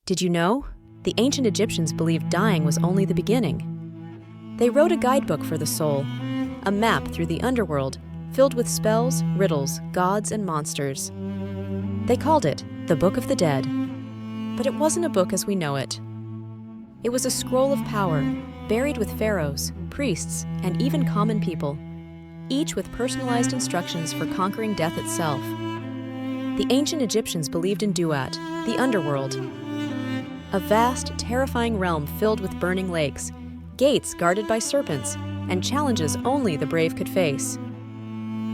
Did you know? The ancient Egyptians believed dying was only the beginning. They wrote a guidebook for the soul, a map through the underworld filled with spells, riddles, gods, and monsters. They called it the Book of the Dead. But it wasn't a book as we know it. It was a scroll of power, buried with pharaohs, priests, and even common people, each with personalized instructions for conquering death itself. The ancient Egyptians believed in Duat, the underworld, a vast, terrifying realm filled with burning lakes, gates guarded by serpents, and challenges only the brave could face.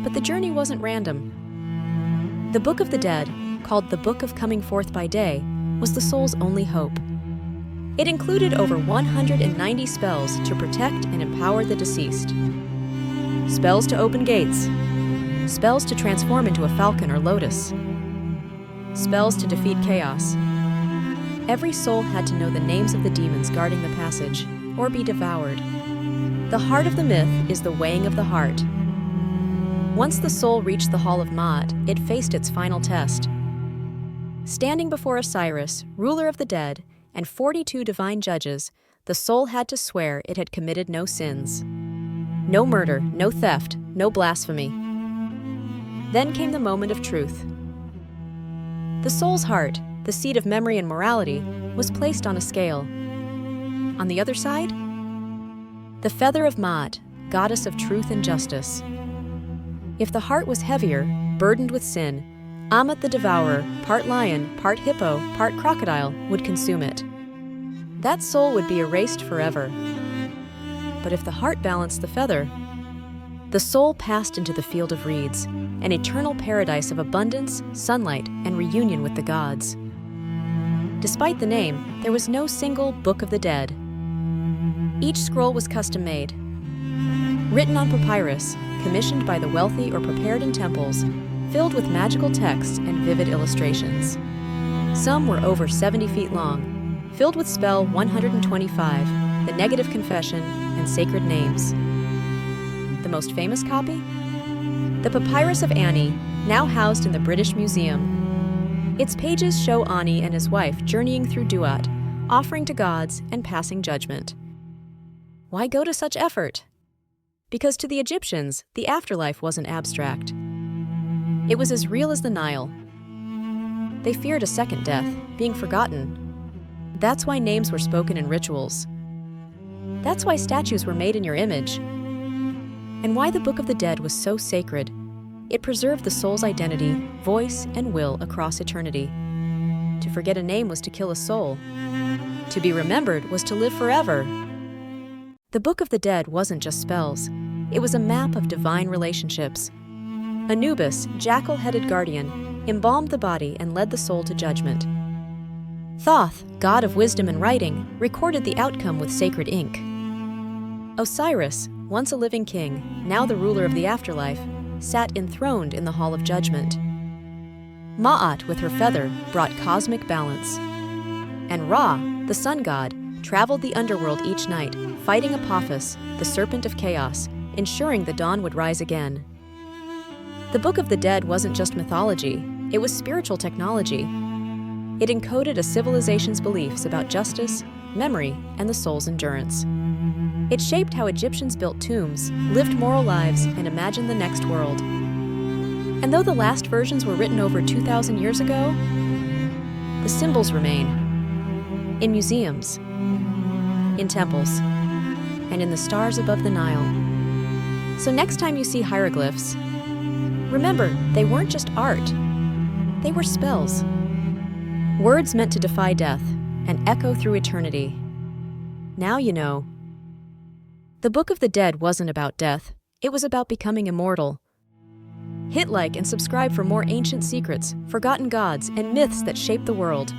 But the journey wasn't random. The Book of the Dead, called the Book of Coming Forth by Day, was the soul's only hope. It included over 190 spells to protect and empower the deceased. Spells to open gates, spells to transform into a falcon or lotus, spells to defeat chaos. Every soul had to know the names of the demons guarding the passage, or be devoured. The heart of the myth is the weighing of the heart. Once the soul reached the Hall of Ma'at, it faced its final test. Standing before Osiris, ruler of the dead, and 42 divine judges, the soul had to swear it had committed no sins. No murder, no theft, no blasphemy. Then came the moment of truth. The soul's heart, the seat of memory and morality, was placed on a scale. On the other side, the feather of Ma'at, goddess of truth and justice. If the heart was heavier, burdened with sin, Ammit the devourer, part lion, part hippo, part crocodile, would consume it. That soul would be erased forever. But if the heart balanced the feather, the soul passed into the field of reeds, an eternal paradise of abundance, sunlight, and reunion with the gods. Despite the name, there was no single Book of the Dead. Each scroll was custom-made, written on papyrus, commissioned by the wealthy or prepared in temples, filled with magical texts and vivid illustrations. Some were over 70 feet long, filled with spell 125, the negative confession, and sacred names. The most famous copy? The Papyrus of Ani, now housed in the British Museum. Its pages show Ani and his wife journeying through Duat, offering to gods and passing judgment. Why go to such effort? Because to the Egyptians, the afterlife wasn't abstract. It was as real as the Nile. They feared a second death, being forgotten. That's why names were spoken in rituals. That's why statues were made in your image. And why the Book of the Dead was so sacred. It preserved the soul's identity, voice, and will across eternity. To forget a name was to kill a soul. To be remembered was to live forever. The Book of the Dead wasn't just spells. It was a map of divine relationships. Anubis, jackal-headed guardian, embalmed the body and led the soul to judgment. Thoth, god of wisdom and writing, recorded the outcome with sacred ink. Osiris, once a living king, now the ruler of the afterlife, sat enthroned in the Hall of Judgment. Ma'at, with her feather, brought cosmic balance. And Ra, the sun god, traveled the underworld each night, fighting Apophis, the serpent of chaos, ensuring the dawn would rise again. The Book of the Dead wasn't just mythology, it was spiritual technology. It encoded a civilization's beliefs about justice, memory, and the soul's endurance. It shaped how Egyptians built tombs, lived moral lives, and imagined the next world. And though the last versions were written over 2,000 years ago, the symbols remain. In museums, in temples, and in the stars above the Nile. So next time you see hieroglyphs, remember, they weren't just art. They were spells. Words meant to defy death and echo through eternity. Now you know. The Book of the Dead wasn't about death. It was about becoming immortal. Hit like and subscribe for more ancient secrets, forgotten gods, and myths that shape the world.